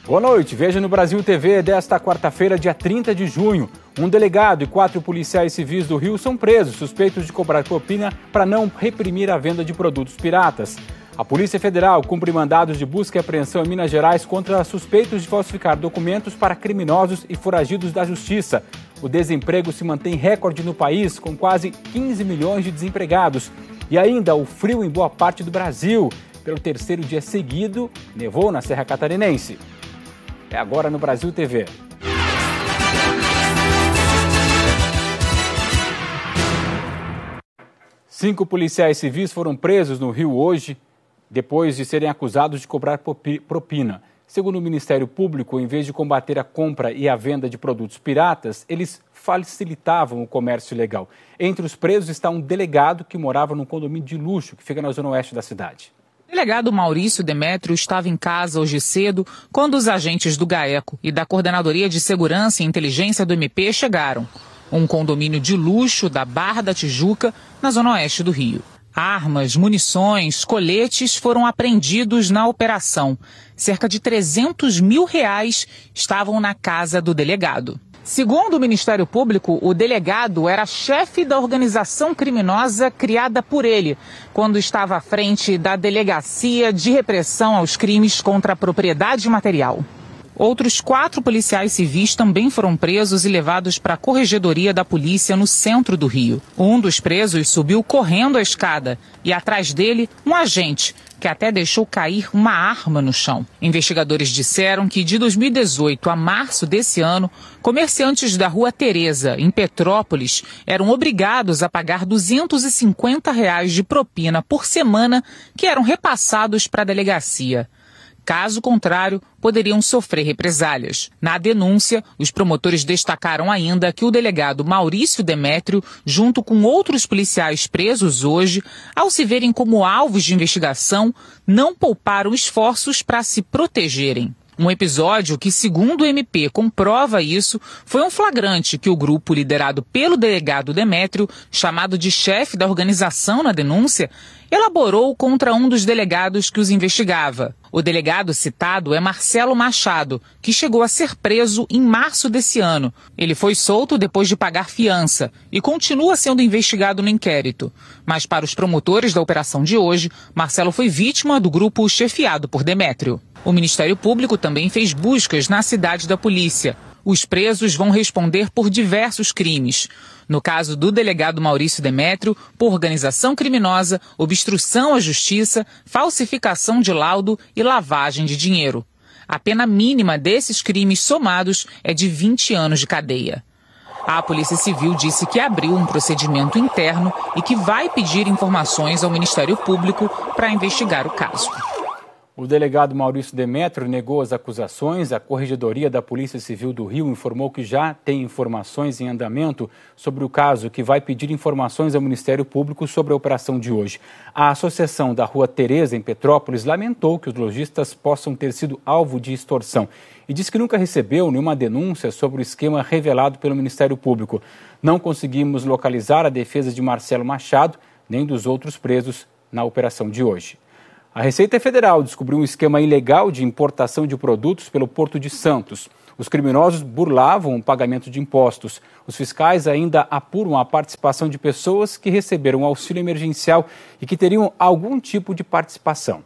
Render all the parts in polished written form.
Boa noite, veja no Brasil TV desta quarta-feira, dia 30 de junho. Um delegado e 4 policiais civis do Rio são presos, suspeitos de cobrar propina para não reprimir a venda de produtos piratas. A Polícia Federal cumpre mandados de busca e apreensão em Minas Gerais contra suspeitos de falsificar documentos para criminosos e foragidos da Justiça. O desemprego se mantém recorde no país, com quase 15 milhões de desempregados. E ainda o frio em boa parte do Brasil. Pelo terceiro dia seguido, nevou na Serra Catarinense. É agora no Brasil TV. Cinco policiais civis foram presos no Rio hoje, depois de serem acusados de cobrar propina. Segundo o Ministério Público, em vez de combater a compra e a venda de produtos piratas, eles facilitavam o comércio ilegal. Entre os presos está um delegado que morava num condomínio de luxo, que fica na zona oeste da cidade. O delegado Maurício Demétrio estava em casa hoje cedo quando os agentes do GAECO e da Coordenadoria de Segurança e Inteligência do MP chegaram. Um condomínio de luxo da Barra da Tijuca, na zona oeste do Rio. Armas, munições, coletes foram apreendidos na operação. Cerca de R$300 mil estavam na casa do delegado. Segundo o Ministério Público, o delegado era chefe da organização criminosa criada por ele, quando estava à frente da Delegacia de Repressão aos Crimes contra a Propriedade Material. Outros 4 policiais civis também foram presos e levados para a Corregedoria da Polícia no centro do Rio. Um dos presos subiu correndo a escada e atrás dele um agente, que até deixou cair uma arma no chão. Investigadores disseram que de 2018 a março desse ano, comerciantes da Rua Tereza, em Petrópolis, eram obrigados a pagar R$250 de propina por semana que eram repassados para a delegacia. Caso contrário, poderiam sofrer represálias. Na denúncia, os promotores destacaram ainda que o delegado Maurício Demétrio, junto com outros policiais presos hoje, ao se verem como alvos de investigação, não pouparam esforços para se protegerem. Um episódio que, segundo o MP, comprova isso, foi um flagrante que o grupo liderado pelo delegado Demétrio, chamado de chefe da organização na denúncia, elaborou contra um dos delegados que os investigava. O delegado citado é Marcelo Machado, que chegou a ser preso em março desse ano. Ele foi solto depois de pagar fiança e continua sendo investigado no inquérito. Mas para os promotores da operação de hoje, Marcelo foi vítima do grupo chefiado por Demétrio. O Ministério Público também fez buscas na cidade da polícia. Os presos vão responder por diversos crimes. No caso do delegado Maurício Demétrio, por organização criminosa, obstrução à justiça, falsificação de laudo e lavagem de dinheiro. A pena mínima desses crimes somados é de 20 anos de cadeia. A Polícia Civil disse que abriu um procedimento interno e que vai pedir informações ao Ministério Público para investigar o caso. O delegado Maurício Demétrio negou as acusações. A Corregedoria da Polícia Civil do Rio informou que já tem informações em andamento sobre o caso, que vai pedir informações ao Ministério Público sobre a operação de hoje. A Associação da Rua Tereza, em Petrópolis, lamentou que os lojistas possam ter sido alvo de extorsão e disse que nunca recebeu nenhuma denúncia sobre o esquema revelado pelo Ministério Público. Não conseguimos localizar a defesa de Marcelo Machado, nem dos outros presos na operação de hoje. A Receita Federal descobriu um esquema ilegal de importação de produtos pelo Porto de Santos. Os criminosos burlavam o pagamento de impostos. Os fiscais ainda apuram a participação de pessoas que receberam auxílio emergencial e que teriam algum tipo de participação.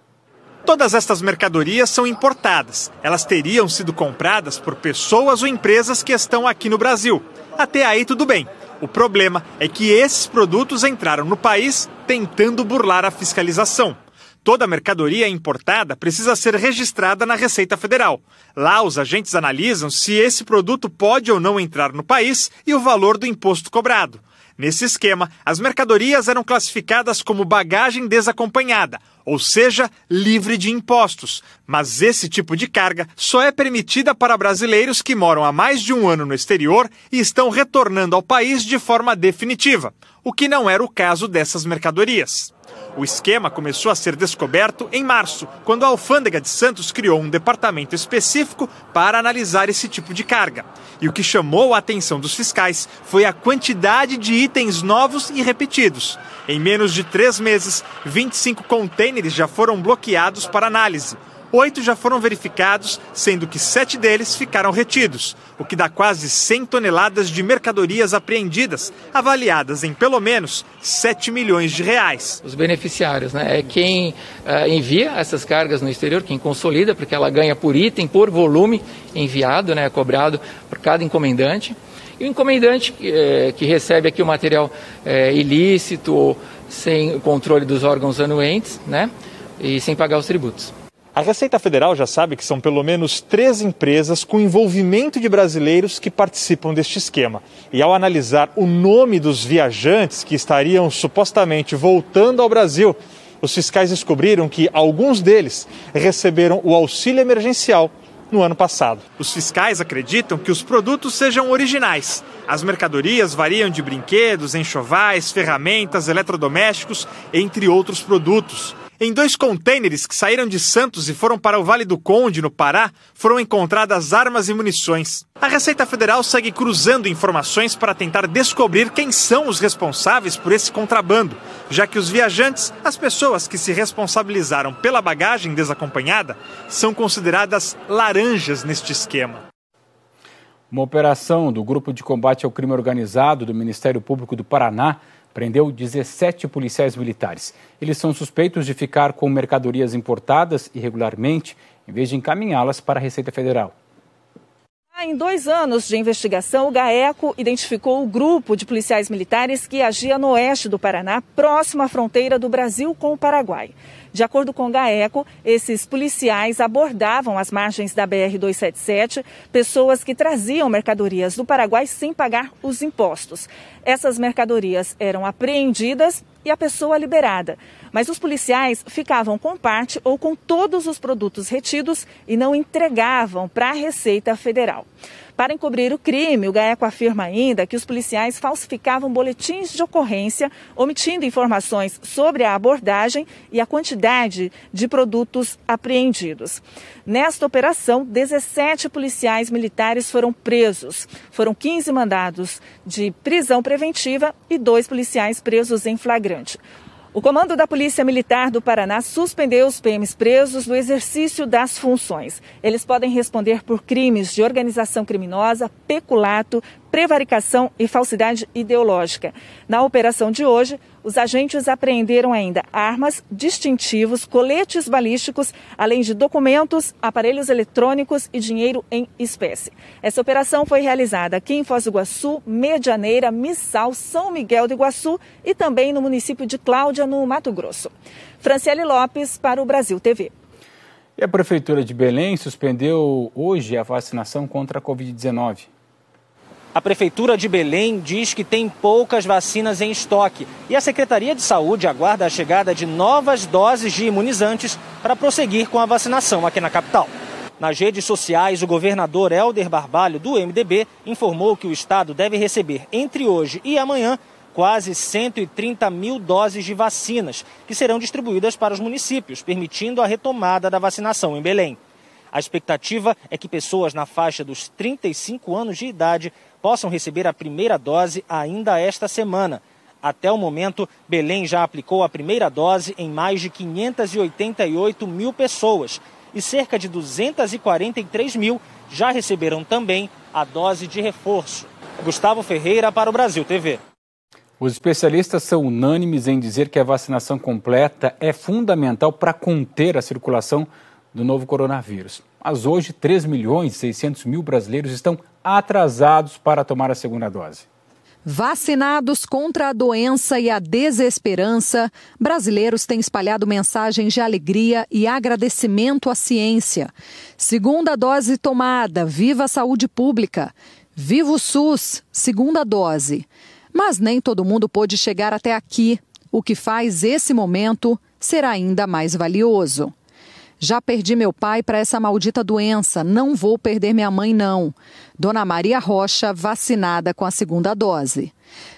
Todas estas mercadorias são importadas. Elas teriam sido compradas por pessoas ou empresas que estão aqui no Brasil. Até aí tudo bem. O problema é que esses produtos entraram no país tentando burlar a fiscalização. Toda mercadoria importada precisa ser registrada na Receita Federal. Lá, os agentes analisam se esse produto pode ou não entrar no país e o valor do imposto cobrado. Nesse esquema, as mercadorias eram classificadas como bagagem desacompanhada, ou seja, livre de impostos. Mas esse tipo de carga só é permitida para brasileiros que moram há mais de um ano no exterior e estão retornando ao país de forma definitiva, o que não era o caso dessas mercadorias. O esquema começou a ser descoberto em março, quando a Alfândega de Santos criou um departamento específico para analisar esse tipo de carga. E o que chamou a atenção dos fiscais foi a quantidade de itens novos e repetidos. Em menos de 3 meses, 25 contêineres já foram bloqueados para análise. 8 já foram verificados, sendo que 7 deles ficaram retidos, o que dá quase 100 toneladas de mercadorias apreendidas, avaliadas em pelo menos 7 milhões de reais. Os beneficiários, né, é quem envia essas cargas no exterior, quem consolida, porque ela ganha por item, por volume enviado, né, cobrado por cada encomendante. E o encomendante que recebe aqui o material ilícito ou sem controle dos órgãos anuentes, né, e sem pagar os tributos. A Receita Federal já sabe que são pelo menos 3 empresas com envolvimento de brasileiros que participam deste esquema. E ao analisar o nome dos viajantes que estariam supostamente voltando ao Brasil, os fiscais descobriram que alguns deles receberam o auxílio emergencial no ano passado. Os fiscais acreditam que os produtos sejam originais. As mercadorias variam de brinquedos, enxovais, ferramentas, eletrodomésticos, entre outros produtos. Em 2 contêineres que saíram de Santos e foram para o Vale do Conde, no Pará, foram encontradas armas e munições. A Receita Federal segue cruzando informações para tentar descobrir quem são os responsáveis por esse contrabando, já que os viajantes, as pessoas que se responsabilizaram pela bagagem desacompanhada, são consideradas laranjas neste esquema. Uma operação do Grupo de Combate ao Crime Organizado do Ministério Público do Paraná prendeu 17 policiais militares. Eles são suspeitos de ficar com mercadorias importadas irregularmente, em vez de encaminhá-las para a Receita Federal. Em 2 anos de investigação, o GAECO identificou o grupo de policiais militares que agia no oeste do Paraná, próximo à fronteira do Brasil com o Paraguai. De acordo com o GAECO, esses policiais abordavam às margens da BR-277 pessoas que traziam mercadorias do Paraguai sem pagar os impostos. Essas mercadorias eram apreendidas e a pessoa liberada. Mas os policiais ficavam com parte ou com todos os produtos retidos e não entregavam para a Receita Federal. Para encobrir o crime, o GAECO afirma ainda que os policiais falsificavam boletins de ocorrência, omitindo informações sobre a abordagem e a quantidade de produtos apreendidos. Nesta operação, 17 policiais militares foram presos. Foram 15 mandados de prisão preventiva e 2 policiais presos em flagrante. O comando da Polícia Militar do Paraná suspendeu os PMs presos do exercício das funções. Eles podem responder por crimes de organização criminosa, peculato, prevaricação e falsidade ideológica. Na operação de hoje, os agentes apreenderam ainda armas, distintivos, coletes balísticos, além de documentos, aparelhos eletrônicos e dinheiro em espécie. Essa operação foi realizada aqui em Foz do Iguaçu, Medianeira, Missal, São Miguel do Iguaçu e também no município de Cláudia, no Mato Grosso. Franciele Lopes para o Brasil TV. E a Prefeitura de Belém suspendeu hoje a vacinação contra a Covid-19. A Prefeitura de Belém diz que tem poucas vacinas em estoque e a Secretaria de Saúde aguarda a chegada de novas doses de imunizantes para prosseguir com a vacinação aqui na capital. Nas redes sociais, o governador Helder Barbalho, do MDB, informou que o estado deve receber entre hoje e amanhã quase 130 mil doses de vacinas, que serão distribuídas para os municípios, permitindo a retomada da vacinação em Belém. A expectativa é que pessoas na faixa dos 35 anos de idade possam receber a primeira dose ainda esta semana. Até o momento, Belém já aplicou a primeira dose em mais de 588 mil pessoas e cerca de 243 mil já receberam também a dose de reforço. Gustavo Ferreira para o Brasil TV. Os especialistas são unânimes em dizer que a vacinação completa é fundamental para conter a circulação do novo coronavírus. Mas hoje, 3.600.000 brasileiros estão atrasados para tomar a segunda dose. Vacinados contra a doença e a desesperança, brasileiros têm espalhado mensagens de alegria e agradecimento à ciência. Segunda dose tomada, viva a saúde pública. Viva o SUS, segunda dose. Mas nem todo mundo pôde chegar até aqui, o que faz esse momento ser ainda mais valioso. Já perdi meu pai para essa maldita doença, não vou perder minha mãe não. Dona Maria Rocha, vacinada com a segunda dose.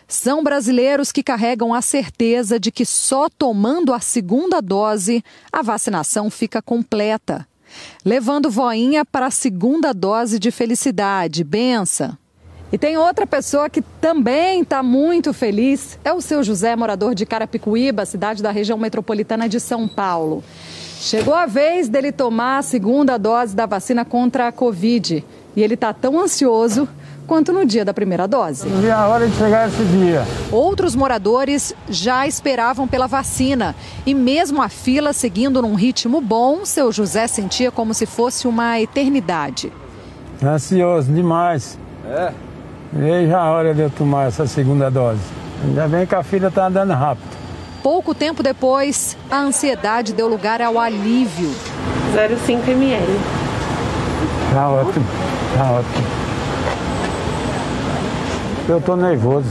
São brasileiros que carregam a certeza de que só tomando a segunda dose a vacinação fica completa. Levando voinha para a segunda dose de felicidade, benção. E tem outra pessoa que também está muito feliz, é o seu José, morador de Carapicuíba, cidade da região metropolitana de São Paulo. Chegou a vez dele tomar a segunda dose da vacina contra a Covid. E ele está tão ansioso quanto no dia da primeira dose. Não vi a hora de chegar esse dia. Outros moradores já esperavam pela vacina. E mesmo a fila seguindo num ritmo bom, seu José sentia como se fosse uma eternidade. Ansioso demais. Veja a hora de eu tomar essa segunda dose. Ainda bem que a fila está andando rápido. Pouco tempo depois, a ansiedade deu lugar ao alívio. 0,5 ml. Tá ótimo, tá ótimo. Eu tô nervoso.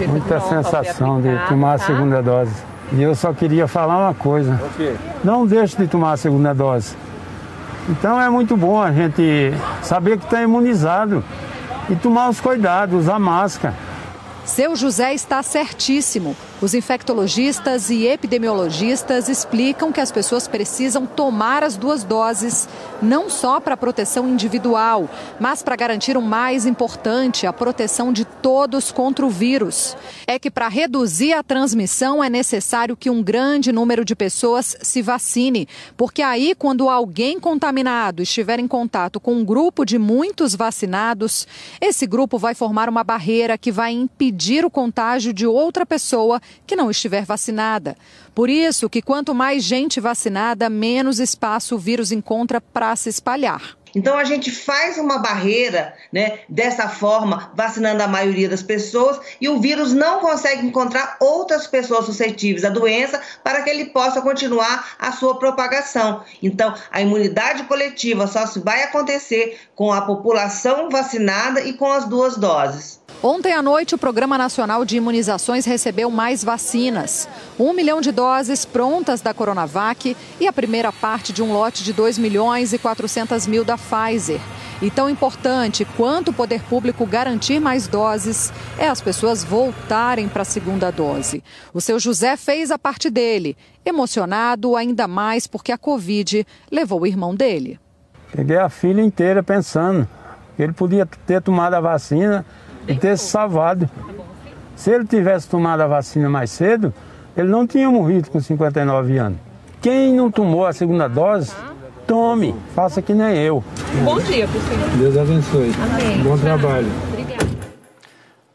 Muita sensação de tomar a segunda dose. E eu só queria falar uma coisa. Não deixe de tomar a segunda dose. Então é muito bom a gente saber que está imunizado e tomar os cuidados, usar máscara. Seu José está certíssimo. Os infectologistas e epidemiologistas explicam que as pessoas precisam tomar as 2 doses, não só para a proteção individual, mas para garantir o mais importante, a proteção de todos contra o vírus. É que para reduzir a transmissão é necessário que um grande número de pessoas se vacine, porque aí quando alguém contaminado estiver em contato com um grupo de muitos vacinados, esse grupo vai formar uma barreira que vai impedir o contágio de outra pessoa que não estiver vacinada. Por isso que quanto mais gente vacinada, menos espaço o vírus encontra para se espalhar. Então a gente faz uma barreira, dessa forma, vacinando a maioria das pessoas, e o vírus não consegue encontrar outras pessoas suscetíveis à doença para que ele possa continuar a sua propagação. Então a imunidade coletiva só se vai acontecer com a população vacinada e com as 2 doses. Ontem à noite, o Programa Nacional de Imunizações recebeu mais vacinas. 1 milhão de doses prontas da Coronavac e a primeira parte de um lote de 2.400.000 da Pfizer. E tão importante quanto o poder público garantir mais doses é as pessoas voltarem para a segunda dose. O seu José fez a parte dele, emocionado ainda mais porque a Covid levou o irmão dele. Peguei a filha inteira pensando que ele podia ter tomado a vacina e ter se salvado. Se ele tivesse tomado a vacina mais cedo, ele não tinha morrido com 59 anos. Quem não tomou a segunda dose, tome, faça que nem eu. Bom dia, professor. Deus abençoe. Amém. Bom trabalho. Obrigada.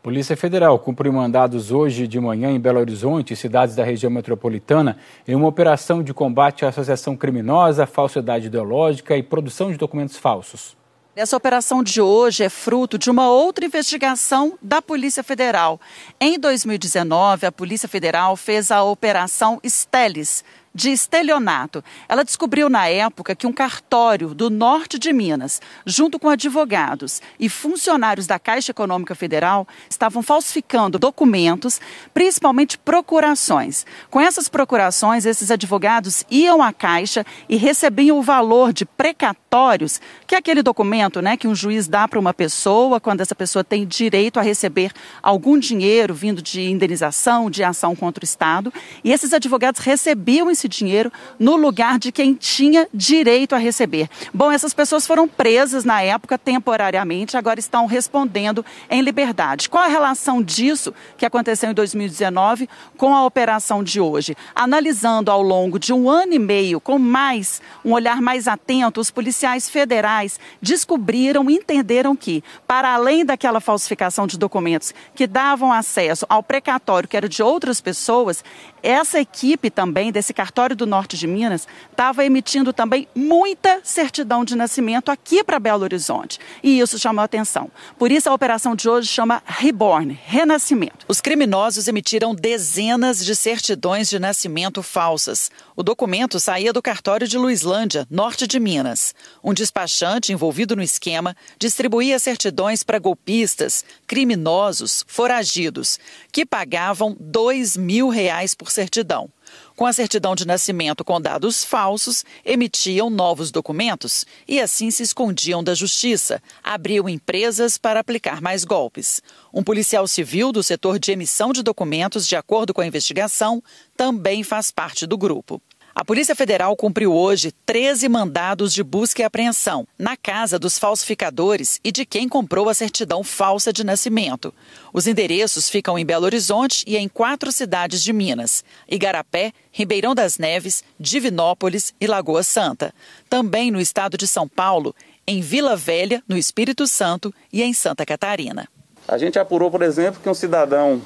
Polícia Federal cumpriu mandados hoje de manhã em Belo Horizonte e cidades da região metropolitana em uma operação de combate à associação criminosa, falsidade ideológica e produção de documentos falsos. Essa operação de hoje é fruto de uma outra investigação da Polícia Federal. Em 2019, a Polícia Federal fez a Operação Stelis, de estelionato. Ela descobriu na época que um cartório do norte de Minas, junto com advogados e funcionários da Caixa Econômica Federal, estavam falsificando documentos, principalmente procurações. Com essas procurações, esses advogados iam à Caixa e recebiam o valor de precatórios, que é aquele documento, que um juiz dá para uma pessoa quando essa pessoa tem direito a receber algum dinheiro vindo de indenização, de ação contra o Estado. E esses advogados recebiam esse dinheiro no lugar de quem tinha direito a receber. Bom, essas pessoas foram presas na época temporariamente, agora estão respondendo em liberdade. Qual a relação disso que aconteceu em 2019 com a operação de hoje? Analisando ao longo de 1 ano e meio, com um olhar mais atento, os policiais federais descobriram e entenderam que, para além daquela falsificação de documentos que davam acesso ao precatório que era de outras pessoas, essa equipe também desse cartório do norte de Minas estava emitindo também muita certidão de nascimento aqui para Belo Horizonte. E isso chamou a atenção. Por isso a operação de hoje chama Reborn, Renascimento. Os criminosos emitiram dezenas de certidões de nascimento falsas. O documento saía do cartório de Luislândia, norte de Minas. Um despachante envolvido no esquema distribuía certidões para golpistas, criminosos, foragidos, que pagavam R$2.000 por certidão. Com a certidão de nascimento com dados falsos, emitiam novos documentos e assim se escondiam da justiça, abriam empresas para aplicar mais golpes. Um policial civil do setor de emissão de documentos, de acordo com a investigação, também faz parte do grupo. A Polícia Federal cumpriu hoje 13 mandados de busca e apreensão na casa dos falsificadores e de quem comprou a certidão falsa de nascimento. Os endereços ficam em Belo Horizonte e em 4 cidades de Minas: Igarapé, Ribeirão das Neves, Divinópolis e Lagoa Santa. Também no estado de São Paulo, em Vila Velha, no Espírito Santo e em Santa Catarina. A gente apurou, por exemplo, que um cidadão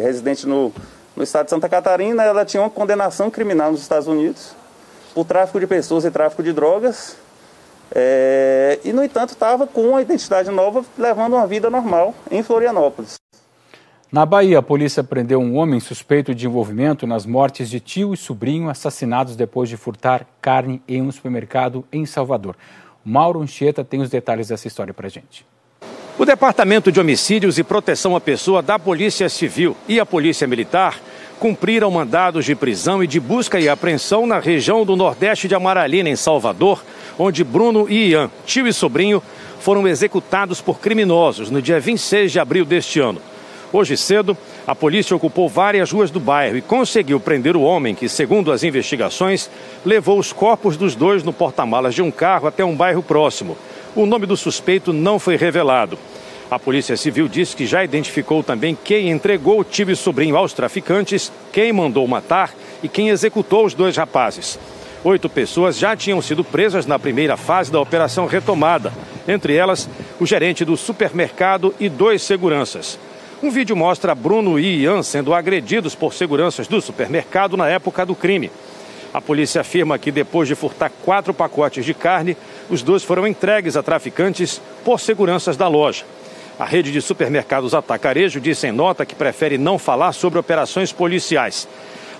residente no estado de Santa Catarina, ela tinha uma condenação criminal nos Estados Unidos por tráfico de pessoas e tráfico de drogas. E, no entanto, estava com uma identidade nova, levando uma vida normal em Florianópolis. Na Bahia, a polícia prendeu um homem suspeito de envolvimento nas mortes de tio e sobrinho assassinados depois de furtar carne em um supermercado em Salvador. O Mauro Anchieta tem os detalhes dessa história para a gente. O Departamento de Homicídios e Proteção à Pessoa da Polícia Civil e a Polícia Militar cumpriram mandados de prisão e de busca e apreensão na região do Nordeste de Amaralina, em Salvador, onde Bruno e Ian, tio e sobrinho, foram executados por criminosos no dia 26 de abril deste ano. Hoje cedo, a polícia ocupou várias ruas do bairro e conseguiu prender o homem que, segundo as investigações, levou os corpos dos dois no porta-malas de um carro até um bairro próximo. O nome do suspeito não foi revelado. A Polícia Civil disse que já identificou também quem entregou o tio e sobrinho aos traficantes, quem mandou matar e quem executou os 2 rapazes. 8 pessoas já tinham sido presas na primeira fase da Operação Retomada, entre elas o gerente do supermercado e 2 seguranças. Um vídeo mostra Bruno e Ian sendo agredidos por seguranças do supermercado na época do crime. A polícia afirma que depois de furtar 4 pacotes de carne, os 2 foram entregues a traficantes por seguranças da loja. A rede de supermercados Atacarejo disse em nota que prefere não falar sobre operações policiais.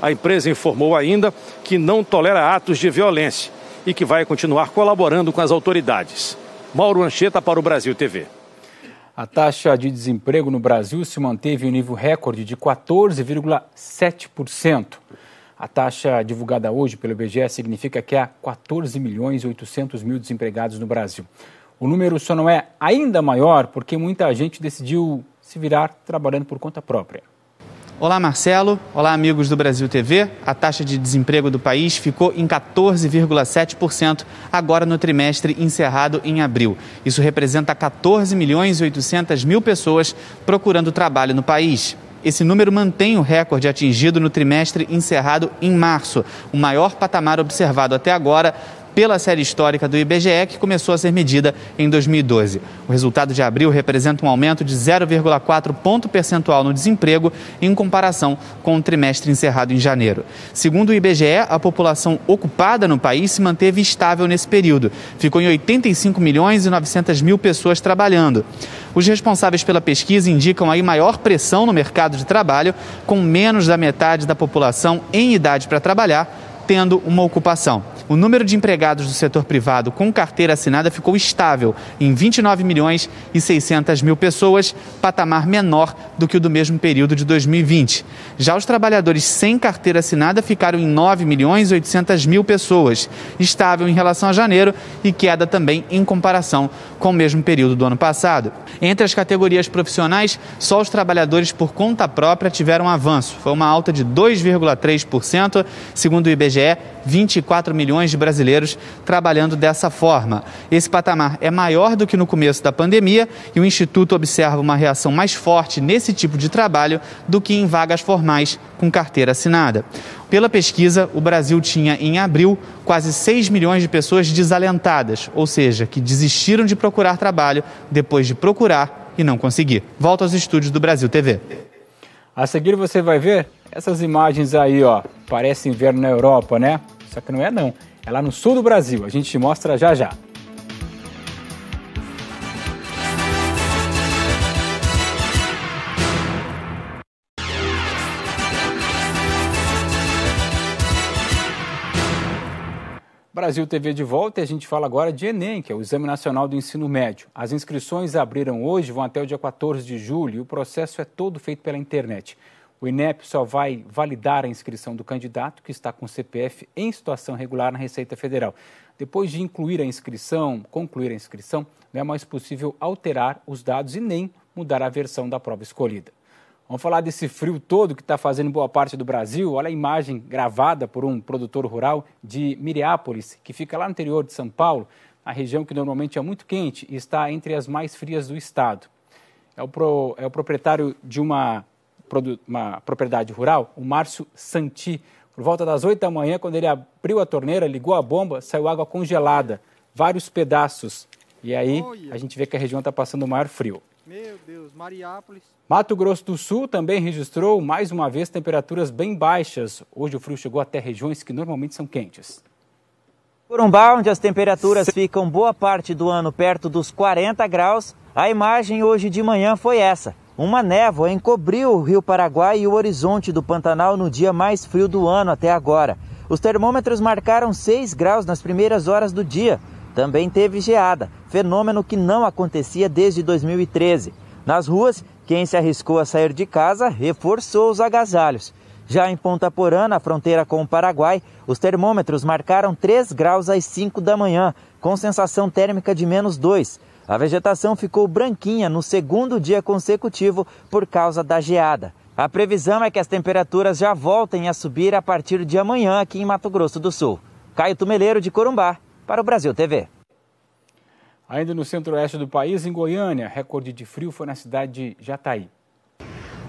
A empresa informou ainda que não tolera atos de violência e que vai continuar colaborando com as autoridades. Mauro Anchieta para o Brasil TV. A taxa de desemprego no Brasil se manteve em nível recorde de 14,7%. A taxa divulgada hoje pelo IBGE significa que há 14.800.000 desempregados no Brasil. O número só não é ainda maior porque muita gente decidiu se virar trabalhando por conta própria. Olá, Marcelo. Olá, amigos do Brasil TV. A taxa de desemprego do país ficou em 14,7% agora no trimestre encerrado em abril. Isso representa 14.800.000 pessoas procurando trabalho no país. Esse número mantém o recorde atingido no trimestre encerrado em março, o maior patamar observado até agora pela série histórica do IBGE, que começou a ser medida em 2012. O resultado de abril representa um aumento de 0,4 ponto percentual no desemprego em comparação com o trimestre encerrado em janeiro. Segundo o IBGE, a população ocupada no país se manteve estável nesse período. Ficou em 85.900.000 pessoas trabalhando. Os responsáveis pela pesquisa indicam aí maior pressão no mercado de trabalho, com menos da metade da população em idade para trabalhar tendo uma ocupação. O número de empregados do setor privado com carteira assinada ficou estável em 29.600.000 pessoas, patamar menor do que o do mesmo período de 2020. Já os trabalhadores sem carteira assinada ficaram em 9.800.000 pessoas, estável em relação a janeiro e queda também em comparação com o mesmo período do ano passado. Entre as categorias profissionais, só os trabalhadores por conta própria tiveram um avanço. Foi uma alta de 2,3%, segundo o IBGE, 24 milhões de brasileiros trabalhando dessa forma. Esse patamar é maior do que no começo da pandemia e o Instituto observa uma reação mais forte nesse tipo de trabalho do que em vagas formais com carteira assinada. Pela pesquisa, o Brasil tinha em abril quase 6 milhões de pessoas desalentadas, ou seja, que desistiram de procurar trabalho depois de procurar e não conseguir. Volto aos estúdios do Brasil TV. A seguir você vai ver essas imagens aí, ó. Parece inverno na Europa, né? Só que não é não. É lá no sul do Brasil. A gente te mostra já já. Brasil TV de volta e a gente fala agora de Enem, que é o Exame Nacional do Ensino Médio. As inscrições abriram hoje, vão até o dia 14 de julho e o processo é todo feito pela internet. O INEP só vai validar a inscrição do candidato que está com CPF em situação regular na Receita Federal. Depois de concluir a inscrição, não é mais possível alterar os dados e nem mudar a versão da prova escolhida. Vamos falar desse frio todo que está fazendo boa parte do Brasil. Olha a imagem gravada por um produtor rural de Miriápolis, que fica lá no interior de São Paulo, a região que normalmente é muito quente e está entre as mais frias do estado. É o proprietário de uma propriedade rural, o Márcio Santi. Por volta das 8 da manhã, quando ele abriu a torneira, ligou a bomba, saiu água congelada, vários pedaços. E aí a gente vê que a região está passando o maior frio. Meu Deus, Mariápolis. Mato Grosso do Sul também registrou, mais uma vez, temperaturas bem baixas. Hoje o frio chegou até regiões que normalmente são quentes. Corumbá, onde as temperaturas ficam boa parte do ano perto dos 40 graus, a imagem hoje de manhã foi essa. Uma névoa encobriu o Rio Paraguai e o horizonte do Pantanal no dia mais frio do ano até agora. Os termômetros marcaram 6 graus nas primeiras horas do dia. Também teve geada, fenômeno que não acontecia desde 2013. Nas ruas, quem se arriscou a sair de casa reforçou os agasalhos. Já em Ponta Porã, na fronteira com o Paraguai, os termômetros marcaram 3 graus às 5 da manhã, com sensação térmica de -2. A vegetação ficou branquinha no segundo dia consecutivo por causa da geada. A previsão é que as temperaturas já voltem a subir a partir de amanhã aqui em Mato Grosso do Sul. Caio Tumeleiro, de Corumbá, para o Brasil TV. Ainda no centro-oeste do país, em Goiânia, recorde de frio foi na cidade de Jataí.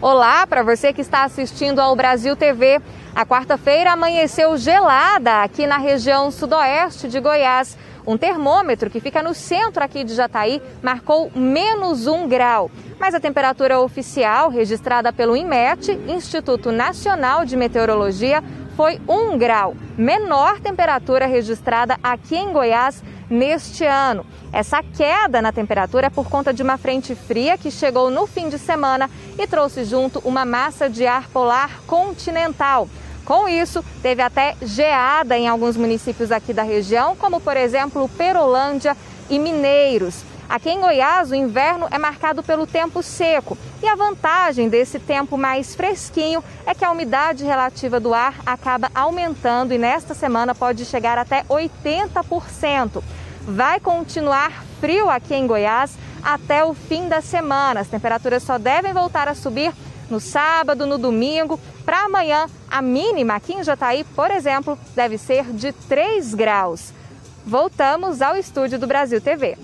Olá, para você que está assistindo ao Brasil TV. A quarta-feira amanheceu gelada aqui na região sudoeste de Goiás. Um termômetro que fica no centro aqui de Jataí marcou -1 grau. Mas a temperatura oficial registrada pelo INMET, Instituto Nacional de Meteorologia, foi 1 grau. Menor temperatura registrada aqui em Goiás neste ano. Essa queda na temperatura é por conta de uma frente fria que chegou no fim de semana e trouxe junto uma massa de ar polar continental. Com isso, teve até geada em alguns municípios aqui da região, como por exemplo Perolândia e Mineiros. Aqui em Goiás, o inverno é marcado pelo tempo seco e a vantagem desse tempo mais fresquinho é que a umidade relativa do ar acaba aumentando e nesta semana pode chegar até 80%. Vai continuar frio aqui em Goiás até o fim da semana. As temperaturas só devem voltar a subir no sábado, no domingo. Para amanhã, a mínima aqui em Jataí, por exemplo, deve ser de 3 graus. Voltamos ao estúdio do Brasil TV.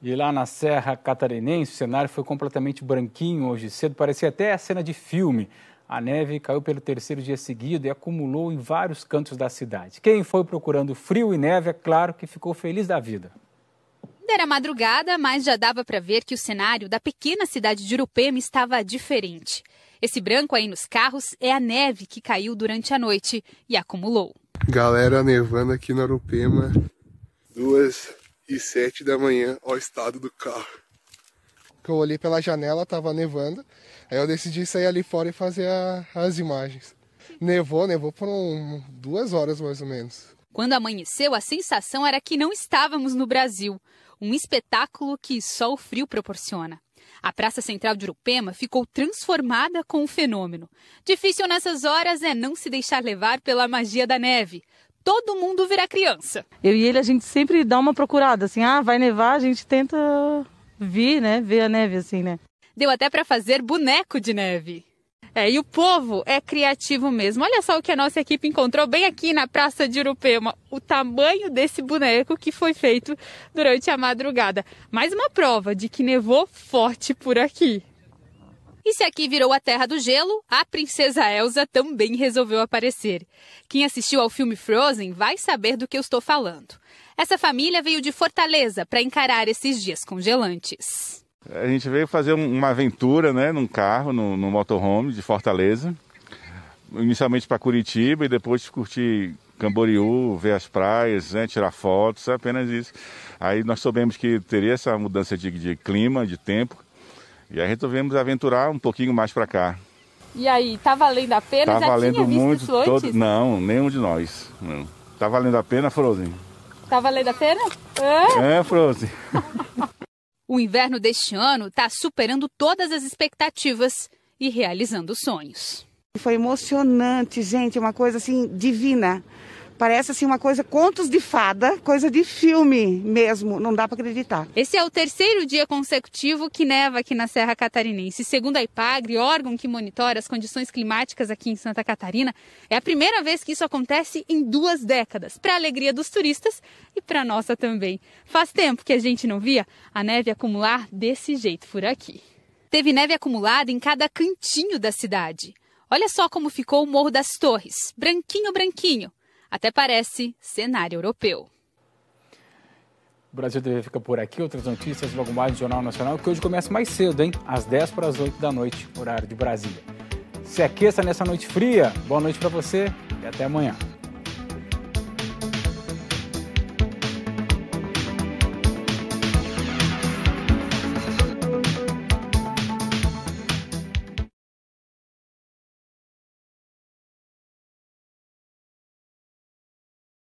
E lá na Serra Catarinense, o cenário foi completamente branquinho hoje cedo, parecia até a cena de filme. A neve caiu pelo 3º dia seguido e acumulou em vários cantos da cidade. Quem foi procurando frio e neve, é claro que ficou feliz da vida. Era madrugada, mas já dava para ver que o cenário da pequena cidade de Urupema estava diferente. Esse branco aí nos carros é a neve que caiu durante a noite e acumulou. Galera nevando aqui na Urupema, 2h07 da manhã, ó o estado do carro. Eu olhei pela janela, tava nevando, aí eu decidi sair ali fora e fazer as imagens. Nevou por 2 horas mais ou menos. Quando amanheceu, a sensação era que não estávamos no Brasil. Um espetáculo que só o frio proporciona. A Praça Central de Urupema ficou transformada com o fenômeno. Difícil nessas horas é não se deixar levar pela magia da neve. Todo mundo vira criança. Eu e ele, a gente sempre dá uma procurada, assim, vai nevar, a gente tenta vir, né, ver a neve, assim, né. Deu até para fazer boneco de neve. E o povo é criativo mesmo. Olha só o que a nossa equipe encontrou bem aqui na Praça de Urupema. O tamanho desse boneco que foi feito durante a madrugada. Mais uma prova de que nevou forte por aqui. E se aqui virou a terra do gelo, a princesa Elsa também resolveu aparecer. Quem assistiu ao filme Frozen vai saber do que eu estou falando. Essa família veio de Fortaleza para encarar esses dias congelantes. A gente veio fazer uma aventura, né, num carro, no motorhome de Fortaleza. Inicialmente para Curitiba e depois curtir Camboriú, ver as praias, né, tirar fotos, apenas isso. Aí nós soubemos que teria essa mudança de clima, de tempo. E aí resolvemos aventurar um pouquinho mais para cá. E aí, tá valendo a pena? Tá valendo tinha visto muito. Isso antes? Não, nenhum de nós. Não. Tá valendo a pena, Frozen? Tá valendo a pena? Frozen. O inverno deste ano está superando todas as expectativas e realizando sonhos. Foi emocionante, gente, uma coisa assim divina, Parece assim uma coisa, contos de fada, coisa de filme mesmo, não dá para acreditar. Esse é o terceiro dia consecutivo que neva aqui na Serra Catarinense. Segundo a IPAGRE, órgão que monitora as condições climáticas aqui em Santa Catarina, é a primeira vez que isso acontece em 2 décadas, para a alegria dos turistas e para a nossa também. Faz tempo que a gente não via a neve acumular desse jeito por aqui. Teve neve acumulada em cada cantinho da cidade. Olha só como ficou o Morro das Torres, branquinho, branquinho. Até parece cenário europeu. O Brasil TV fica por aqui. Outras notícias logo mais no Jornal Nacional, que hoje começa mais cedo, hein? Às 10 para as 8 da noite, horário de Brasília. Se aqueça nessa noite fria. Boa noite para você e até amanhã.